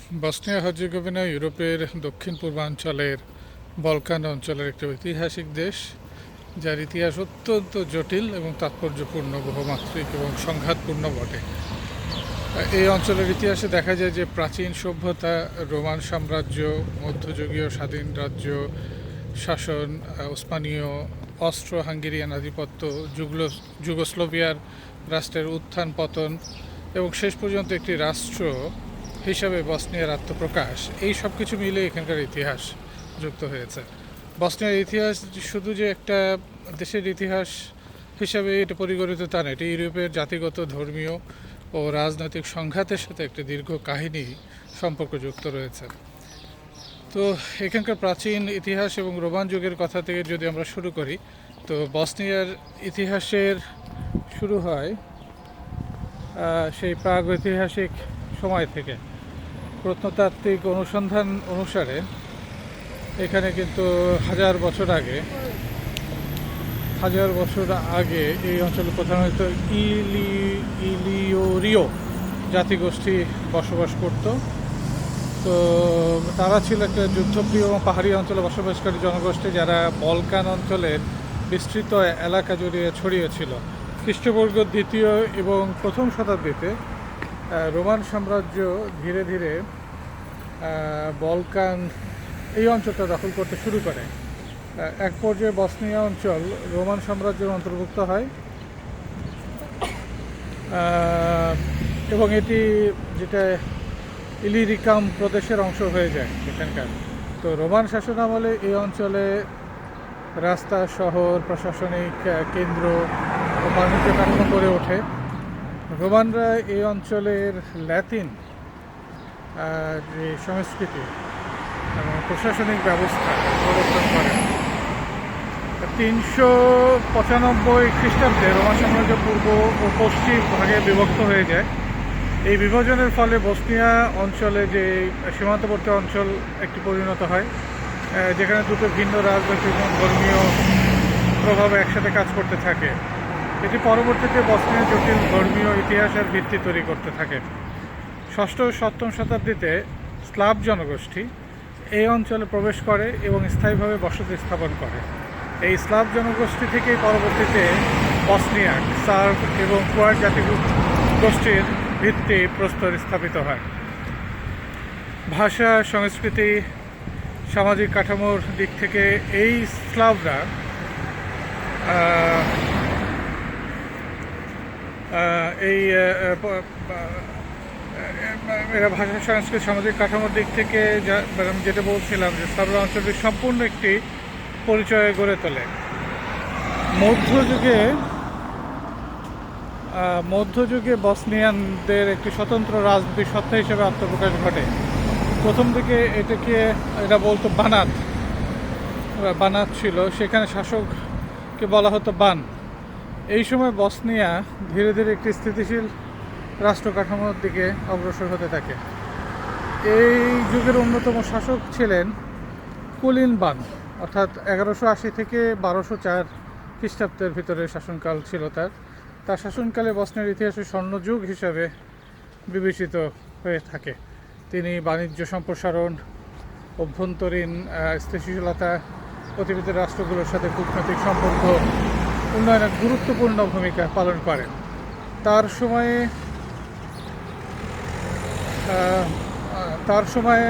Bosnia Herzegovina ইউরোপের দক্ষিণ পূর্বাঞ্চলের বলকান অঞ্চলের একটি ঐতিহাসিক দেশ, যার ইতিহাস অত্যন্ত জটিল এবং তাৎপর্যপূর্ণ, বহুমাত্রিক এবং সংঘাতপূর্ণ বটে। এই অঞ্চলের ইতিহাসে দেখা যায় যে প্রাচীন সভ্যতা, রোমান সাম্রাজ্য, মধ্যযুগীয় স্বাধীন রাজ্য শাসন, ওসমানীয়, অস্ট্রো হাঙ্গেরিয়ান আধিপত্য, যুগোস্লোভিয়ার রাষ্ট্রের উত্থান পতন এবং শেষ পর্যন্ত একটি রাষ্ট্র হিসাবে বসনিয়ার আত্মপ্রকাশ, এই সব কিছু মিলে এখানকার ইতিহাস যুক্ত হয়েছে। বসনিয়ার ইতিহাস শুধু যে একটা দেশের ইতিহাস হিসাবে এটা পরিগণিত তা না, এটি ইউরোপের জাতিগত, ধর্মীয় ও রাজনৈতিক সংঘাতের সাথে একটি দীর্ঘ কাহিনী সম্পর্কযুক্ত রয়েছে। তো এখানকার প্রাচীন ইতিহাস এবং রোমান যুগের কথা থেকে যদি আমরা শুরু করি, তো বসনিয়ার ইতিহাসের শুরু হয় সেই প্রাগৈতিহাসিক সময় থেকে। প্রত্নতাত্ত্বিক অনুসন্ধান অনুসারে এখানে কিন্তু হাজার বছর আগে এই অঞ্চলে প্রধানত ইলিওরীয় জাতিগোষ্ঠী বসবাস করত। তো তারা ছিল একটা যুদ্ধপ্রিয় এবং পাহাড়ি অঞ্চলে বসবাসকারী জনগোষ্ঠী, যারা বলকান অঞ্চলের বিস্তৃত এলাকা জুড়ে ছড়িয়েছিল। খ্রিস্টপূর্ব দ্বিতীয় এবং প্রথম শতাব্দীতে রোমান সাম্রাজ্য ধীরে ধীরে বলকান এই অঞ্চলটা দখল করতে শুরু করে। এক পর্যায়ে বসনিয়া অঞ্চল রোমান সাম্রাজ্যের অন্তর্ভুক্ত হয় এবং এটি যেটা ইলিরিকাম প্রদেশের অংশ হয়ে যায় এখানকার। তো রোমান শাসন আমলে এই অঞ্চলে রাস্তা, শহর, প্রশাসনিক কেন্দ্র ও বাণিজ্য কাঠামো গড়ে ওঠে। রোমানরা এই অঞ্চলের ল্যাতিন যে সংস্কৃতি এবং প্রশাসনিক ব্যবস্থা প্রবর্তন করেন। 395 খ্রিস্টাব্দে রোমান সাম্রাজ্য পূর্ব ও পশ্চিম ভাগে বিভক্ত হয়ে যায়। এই বিভাজনের ফলে বসনিয়া অঞ্চলে যে সীমান্তবর্তী অঞ্চল একটি পরিণত হয়, যেখানে দুটো ভিন্ন রাজনৈতিক এবং ধর্মীয় প্রভাব একসাথে কাজ করতে থাকে। এটি পরবর্তীতে বসনিয়ার জটিল ধর্মীয় ইতিহাসের ভিত্তি তৈরি করতে থাকে। ষষ্ঠ ও সপ্তম শতাব্দীতে স্লাভ জনগোষ্ঠী এই অঞ্চলে প্রবেশ করে এবং স্থায়ীভাবে বসতি স্থাপন করে। এই স্লাভ জনগোষ্ঠী থেকেই পরবর্তীতে বসনিয়াক, সার্ব এবং ক্রোয়াট জাতিগোষ্ঠীর ভিত্তি প্রস্তর স্থাপিত হয়। ভাষা, সংস্কৃতি, সামাজিক কাঠামোর দিক থেকে এই স্লাভরা এরা ভাষা, সংস্কৃতি, সামাজিক কাঠামোর দিক থেকে যেটা বলছিলাম যে স্লাভরা অঞ্চলটির সম্পূর্ণ একটি পরিচয় গড়ে তোলে। মধ্যযুগে বসনিয়ানদের একটি স্বতন্ত্র রাজনৈতিক সত্তা হিসেবে আত্মপ্রকাশ ঘটে। প্রথম দিকে এটা বলতো বানাত ছিল, সেখানে শাসককে বলা হতো বান। এই সময় বসনিয়া ধীরে ধীরে একটি স্থিতিশীল রাষ্ট্র কাঠামোর দিকে অগ্রসর হতে থাকে। এই যুগের অন্যতম শাসক ছিলেন কুলিন বান, অর্থাৎ 1180 থেকে 1204 খ্রিস্টাব্দের ভিতরে শাসনকাল ছিল তার শাসনকালে বসনিয়ার ইতিহাসে স্বর্ণযুগ হিসাবে বিবেচিত হয়ে থাকে। তিনি বাণিজ্য সম্প্রসারণ, অভ্যন্তরীণ স্থিতিশীলতা, প্রতিবেশী রাষ্ট্রগুলোর সাথে কূটনৈতিক সম্পর্ক উন্নয়নের গুরুত্বপূর্ণ ভূমিকা পালন করেন। তার সময়ে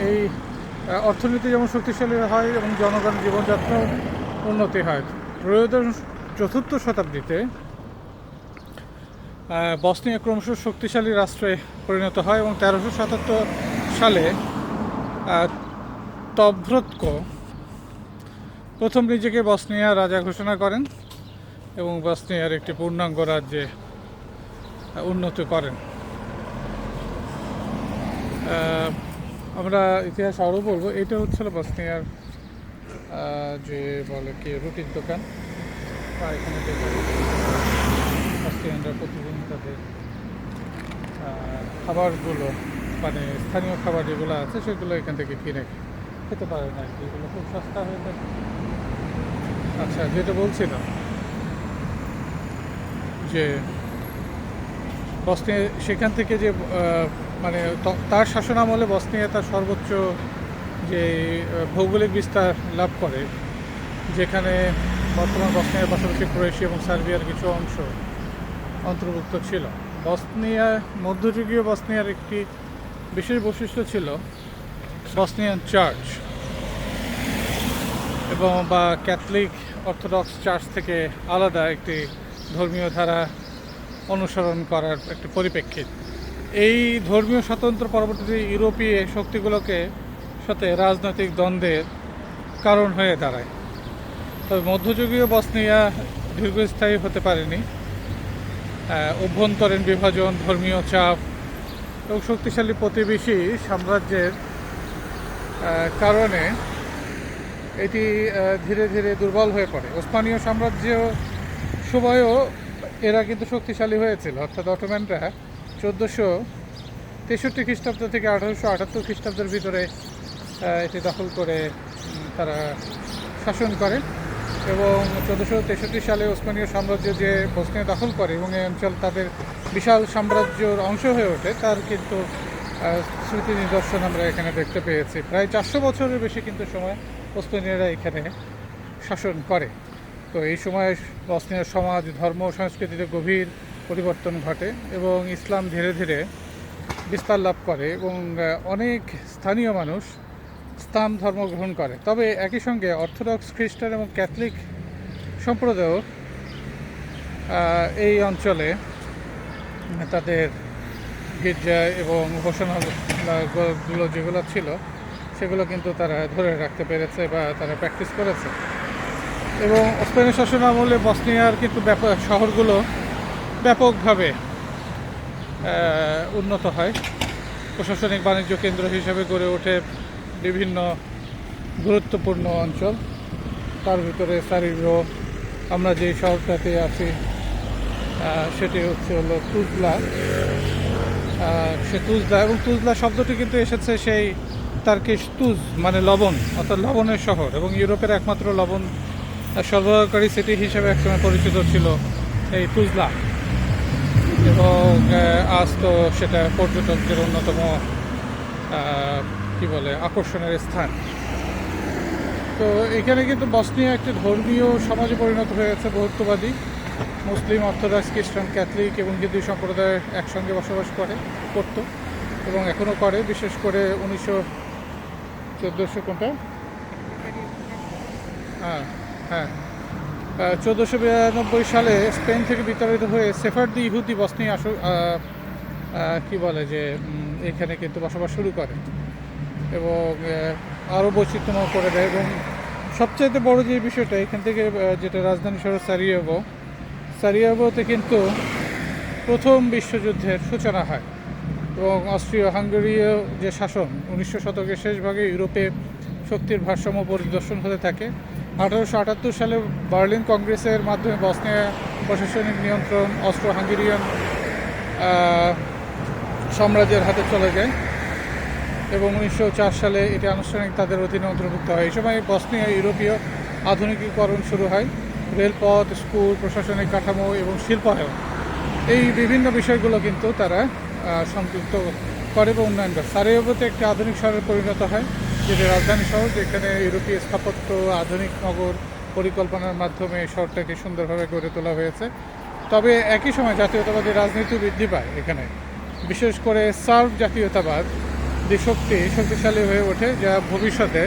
এই অর্থনীতি যেমন শক্তিশালী হয় এবং জনগণের জীবনযাত্রাও উন্নতি হয়। ত্রয়োদশ চতুর্থ শতাব্দীতে বসনিয়া ক্রমশ শক্তিশালী রাষ্ট্রে পরিণত হয় এবং 1377 সালে তভ্রৎকো প্রথম নিজেকে বসনিয়া রাজা ঘোষণা করেন এবং বসনিয়ার একটি পূর্ণাঙ্গ রাজ্যে উন্নতি করেন। আমরা ইতিহাস আরও বলবো। এটা হচ্ছিল বসনিয়ার যে বলে কি রুটির দোকান, বা এখানে বসনিয়ানরা প্রতিদিন তাদের খাবারগুলো, মানে স্থানীয় খাবার যেগুলো আছে সেগুলো এখান থেকে কিনে খেতে পারে না, এগুলো খুব সস্তা হয়ে থাকে। আচ্ছা, যেটা বলছিলাম যে বসনিয়া, সেখান থেকে যে মানে তার শাসনামলে বসনিয়া তার সর্বোচ্চ যে ভৌগোলিক বিস্তার লাভ করে, যেখানে বর্তমান বসনিয়ার পাশাপাশি ক্রোয়েশিয়া এবং সার্বিয়ার কিছু অংশ অন্তর্ভুক্ত ছিল। বসনিয়া, মধ্যযুগীয় বসনিয়ার একটি বিশেষ বৈশিষ্ট্য ছিল বসনিয়ান চার্চ এবং বা ক্যাথলিক অর্থোডক্স চার্চ থেকে আলাদা একটি ধর্মীয় ধারা অনুসরণ করার একটি পরিপ্রেক্ষিত। এই ধর্মীয় স্বাতন্ত্র্য পরবর্তীতে ইউরোপীয় শক্তিগুলোকে সাথে রাজনৈতিক দ্বন্দ্বের কারণ হয়ে দাঁড়ায়। তবে মধ্যযুগীয় বসনিয়া দীর্ঘস্থায়ী হতে পারেনি। অভ্যন্তরীণ বিভাজন, ধর্মীয় চাপ এবং শক্তিশালী প্রতিবেশী সাম্রাজ্যের কারণে এটি ধীরে ধীরে দুর্বল হয়ে পড়ে। ওসমানীয় সাম্রাজ্য সময়ও এরা কিন্তু শক্তিশালী হয়েছিল, অর্থাৎ অটোম্যানরা 1463 খ্রিস্টাব্দ থেকে 1878 খ্রিস্টাব্দের ভিতরে এটি দখল করে তারা শাসন করে এবং 1463 সালে ওসমানীয় সাম্রাজ্য যে বসনিয়া দখল করে এবং এই অঞ্চল তাদের বিশাল সাম্রাজ্যের অংশ হয়ে ওঠে, তার কিন্তু স্মৃতি নিদর্শন আমরা এখানে দেখতে পেয়েছি। প্রায় 400 বছরের বেশি কিন্তু সময় ওসমানীয়রা এখানে শাসন করে। তো এই সময় বসনিয়ার সমাজ, ধর্ম, সংস্কৃতিতে গভীর পরিবর্তন ঘটে এবং ইসলাম ধীরে ধীরে বিস্তার লাভ করে এবং অনেক স্থানীয় মানুষ ইসলাম ধর্ম গ্রহণ করে। তবে একই সঙ্গে অর্থোডক্স খ্রিস্টান এবং ক্যাথলিক সম্প্রদায়ও এই অঞ্চলে তাদের গির্জা এবং উপাসনাগুলো যেগুলো ছিল সেগুলো কিন্তু তারা ধরে রাখতে পেরেছে বা তারা প্র্যাকটিস করেছে। এবং ওসমানীয় শাসন আমলে বসনিয়ার কিন্তু শহরগুলো ব্যাপকভাবে উন্নত হয়। প্রশাসনিক বাণিজ্য কেন্দ্র হিসেবে গড়ে ওঠে বিভিন্ন গুরুত্বপূর্ণ অঞ্চল। তার ভিতরে সারিব্রো, আমরা যে শহরটাতে আছি সেটি হলো তুজলা। সে তুজলা, এবং তুজলা শব্দটি কিন্তু এসেছে সেই তার্কিশ তুজ মানে লবণ, অর্থাৎ লবণের শহর, এবং ইউরোপের একমাত্র লবণ সরবরাহকারী সিটি হিসেবে একসময় পরিচিত ছিল এই তুজলা, এবং আজ তো সেটা পর্যটকদের অন্যতম আকর্ষণের স্থান। তো এখানে কিন্তু বসনিয়া একটি ধর্মীয় সমাজে পরিণত হয়েছে, বহুত্ববাদী। মুসলিম, অর্থোডক্স, খ্রিস্টান, ক্যাথলিক এবং হিন্দু সম্প্রদায় একসঙ্গে বসবাস করত এবং এখনও করে। বিশেষ করে 1492 সালে স্পেন থেকে বিতাড়িত হয়ে সেফারদি ইহুদি বসনিয়া এখানে কিন্তু বসবাস শুরু করে এবং আরও বৈচিত্র্যময় করে দেয়। এবং সবচাইতে বড় যে বিষয়টা, এখান থেকে যেটা রাজধানী শহর সারিয়েভোতে কিন্তু প্রথম বিশ্বযুদ্ধের সূচনা হয় এবং অস্ট্রীয় হাঙ্গেরীয় যে শাসন 1900 শতকের শেষ ভাগে ইউরোপে শক্তির ভারসাম্য পরিদর্শন হতে থাকে। 1878 সালে বার্লিন কংগ্রেসের মাধ্যমে বসনিয়া প্রশাসনিক নিয়ন্ত্রণ অস্ট্রো হাঙ্গেরিয়ান সাম্রাজ্যের হাতে চলে যায় এবং 1904 সালে এটি আনুষ্ঠানিক তাদের অধীনে অন্তর্ভুক্ত হয়। এই সময় বসনিয়া ইউরোপীয় আধুনিকীকরণ শুরু হয়। রেলপথ, স্কুল, প্রশাসনিক কাঠামো এবং শিল্পায়ন, এই বিভিন্ন বিষয়গুলো কিন্তু তারা সংযুক্ত করে বা উন্নয়ন করে। সারাইয়েভোতে একটি আধুনিক শহরে পরিণত হয়, যেটি রাজধানী শহর, যেখানে ইউরোপীয় স্থাপত্য, আধুনিক নগর পরিকল্পনার মাধ্যমে শহরটাকে সুন্দরভাবে গড়ে তোলা হয়েছে। তবে একই সময় জাতীয়তাবাদী রাজনীতি বৃদ্ধি পায় এখানে, বিশেষ করে সার্ব জাতীয়তাবাদ শক্তিশালী হয়ে ওঠে, যা ভবিষ্যতে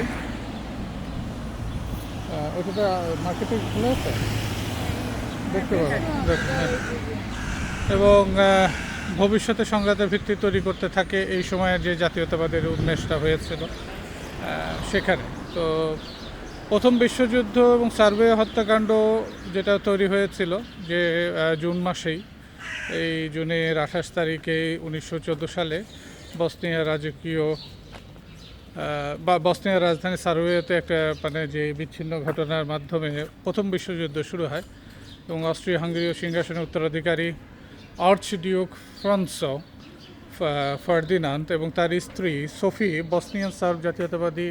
ওটা মার্কেটে খুলে আছে দেখতে পাবেন, এবং ভবিষ্যতে সংঘাতের ভিত্তি তৈরি করতে থাকে এই সময়ের যে জাতীয়তাবাদের উন্মেষটা হয়েছিল সেখানে। তো প্রথম বিশ্বযুদ্ধ এবং সার্বিয়া হত্যাকাণ্ড যেটা তৈরি হয়েছিল যে জুন মাসেই, এই জুনের 28 তারিখে 1914 সালে বসনিয়ার রাজধানী সারাইয়েভোতে একটা যে বিচ্ছিন্ন ঘটনার মাধ্যমে প্রথম বিশ্বযুদ্ধ শুরু হয় এবং অস্ট্রীয় হাঙ্গেরীয় সিংহাসনের উত্তরাধিকারী আর্চডিউক ফ্রান্স ফার্দিনান্দ এবং তার স্ত্রী সোফি বসনিয়ান সার্ব জাতীয়তাবাদী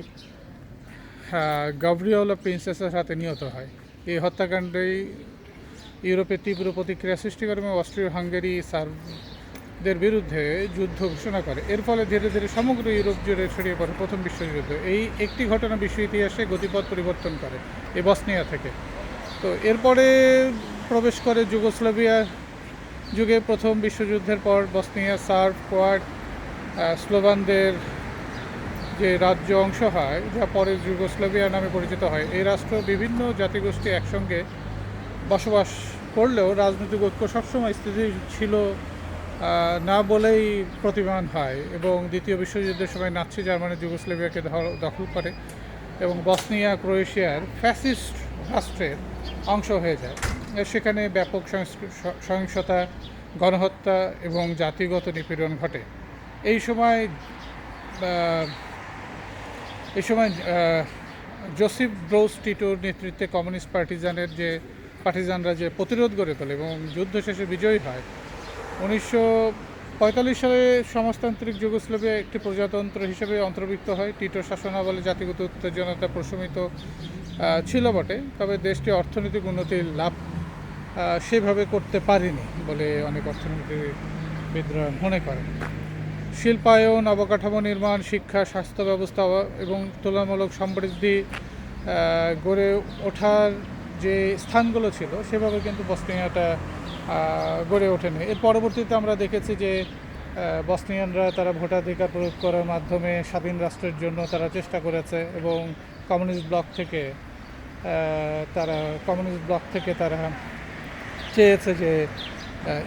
গাভরিওলা প্রিন্সেসের হাতে নিহত হয়। এই হত্যাকাণ্ডেই ইউরোপে তীব্র প্রতিক্রিয়া সৃষ্টি করে এবং অস্ট্রীয় হাঙ্গেরি দের বিরুদ্ধে যুদ্ধ ঘোষণা করে। এর ফলে ধীরে ধীরে সমগ্র ইউরোপ জুড়ে ছড়িয়ে পড়ে প্রথম বিশ্বযুদ্ধ। এই একটি ঘটনা বিশ্ব ইতিহাসে গতিপথ পরিবর্তন করে এই বসনিয়া থেকে। তো এরপরে প্রবেশ করে যুগোস্লাভিয়া যুগে। প্রথম বিশ্বযুদ্ধের পর বসনিয়া, সার্ব, ক্রোয়াট, স্লোভানদের যে রাজ্য অংশ হয়, যা পরে যুগোস্লাভিয়া নামে পরিচিত হয়, এই রাষ্ট্র বিভিন্ন জাতিগোষ্ঠী একসঙ্গে বসবাস করলেও রাজনৈতিক ঐক্য সবসময় স্থিতিশীল ছিল না বলেই প্রতীয়মান হয়। এবং দ্বিতীয় বিশ্বযুদ্ধের সময় নাৎসি জার্মানি যুগোস্লাভিয়াকে দখল করে এবং বসনিয়া ক্রোয়েশিয়ার ফ্যাসিস্ট রাষ্ট্রের অংশ হয়ে যায়। সেখানে ব্যাপক সহিংসতা, গণহত্যা এবং জাতিগত নিপীড়ন ঘটে। এই সময় জোসেফ ব্রোজ টিটোর নেতৃত্বে কমিউনিস্ট পার্টিজানরা যে প্রতিরোধ গড়ে তোলে এবং যুদ্ধ শেষে বিজয়ী হয়। 1945 সালে সমাজতান্ত্রিক যুগোস্লাভিয়া একটি প্রজাতন্ত্র হিসেবে অন্তর্ভুক্ত হয়। টিটোর শাসনামলে জাতিগত উত্তেজনতা প্রশমিত ছিল বটে, তবে দেশটি অর্থনৈতিক উন্নতির লাভ সেভাবে করতে পারেনি বলে অনেক অর্থনীতিবিদরা মনে করেন। শিল্পায়ন, অবকাঠামো নির্মাণ, শিক্ষা, স্বাস্থ্য ব্যবস্থা এবং তুলনামূলক সমৃদ্ধি গড়ে ওঠার যে স্থানগুলো ছিল সেভাবে কিন্তু বসনিয়াটা গড়ে ওঠেনি। এর পরবর্তীতে আমরা দেখেছি যে বসনিয়ানরা তারা ভোটাধিকার প্রয়োগ করার মাধ্যমে স্বাধীন রাষ্ট্রের জন্য তারা চেষ্টা করেছে এবং কমিউনিস্ট ব্লক থেকে তারা চেয়েছে যে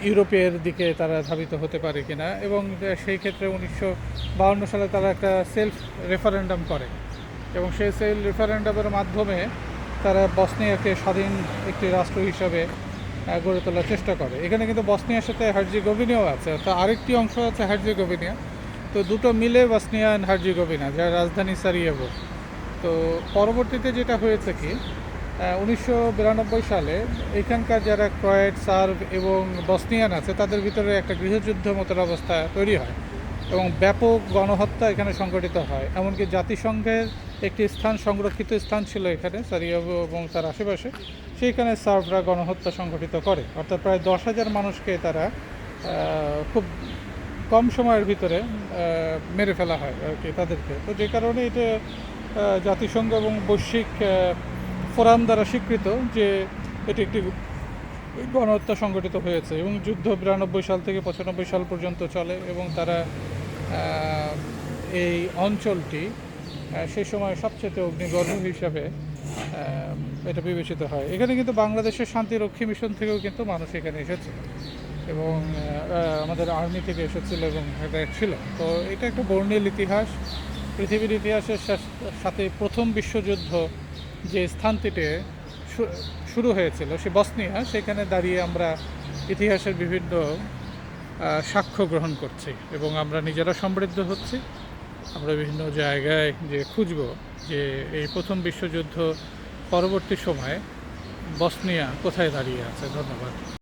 ইউরোপের দিকে তারা ধাবিত হতে পারে কিনা। এবং সেই ক্ষেত্রে 1952 সালে তারা একটা সেলফ রেফারেন্ডাম করে এবং সেই সেলফ রেফারেন্ডামের মাধ্যমে তারা বসনিয়াকে স্বাধীন একটি রাষ্ট্র হিসাবে গড়ে তোলার চেষ্টা করে। এখানে কিন্তু বসনিয়ার সাথে হার্জেগোভিনাও আছে, অর্থাৎ আরেকটি অংশ আছে হার্জেগোভিনা। তো দুটো মিলে বসনিয়া অ্যান্ড হার্জেগোভিনা, যার রাজধানী সারাইয়েভো। তো পরবর্তীতে যেটা হয়েছে কি, 1992 সালে এখানকার যারা ক্রোয়াট, সার্ব এবং বসনিয়ান আছে তাদের ভিতরে একটা গৃহযুদ্ধ মতের অবস্থা তৈরি হয় এবং ব্যাপক গণহত্যা এখানে সংঘটিত হয়। এমনকি জাতিসংঘের একটি সংরক্ষিত স্থান ছিল এখানে সারাইয়েভো এবং তার আশেপাশে, সেইখানে সার্বরা গণহত্যা সংঘটিত করে। অর্থাৎ প্রায় 10,000 মানুষকে তারা খুব কম সময়ের ভিতরে মেরে ফেলা হয় আর কি তাদেরকে। তো যে কারণে এটা জাতিসংঘ এবং বৈশ্বিক ফোরাম দ্বারা স্বীকৃত যে এটি একটি গণহত্যা সংঘটিত হয়েছে। এবং যুদ্ধ 92 সাল থেকে 95 সাল পর্যন্ত চলে এবং তারা এই অঞ্চলটি সেই সময় সবচেয়ে অগ্নিগর্ভ হিসাবে এটা বিবেচিত হয়। এখানে কিন্তু বাংলাদেশের শান্তিরক্ষী মিশন থেকেও কিন্তু মানুষ এখানে এসেছিল এবং আমাদের আর্মি থেকে এসেছিল এবং এটা ছিল। তো এটা একটা বর্ণিল ইতিহাস। পৃথিবীর ইতিহাসের সাথে প্রথম বিশ্বযুদ্ধ যে স্থানটিতে শুরু হয়েছিল সে বসনিয়া, সেখানে দাঁড়িয়ে আমরা ইতিহাসের বিভিন্ন সাক্ষ্য গ্রহণ করছি এবং আমরা নিজেরা সমৃদ্ধ হচ্ছি। আমরা বিভিন্ন জায়গায় যে খুঁজব যে এই প্রথম বিশ্বযুদ্ধ পরবর্তী সময়ে বসনিয়া কোথায় দাঁড়িয়ে আছে। ধন্যবাদ।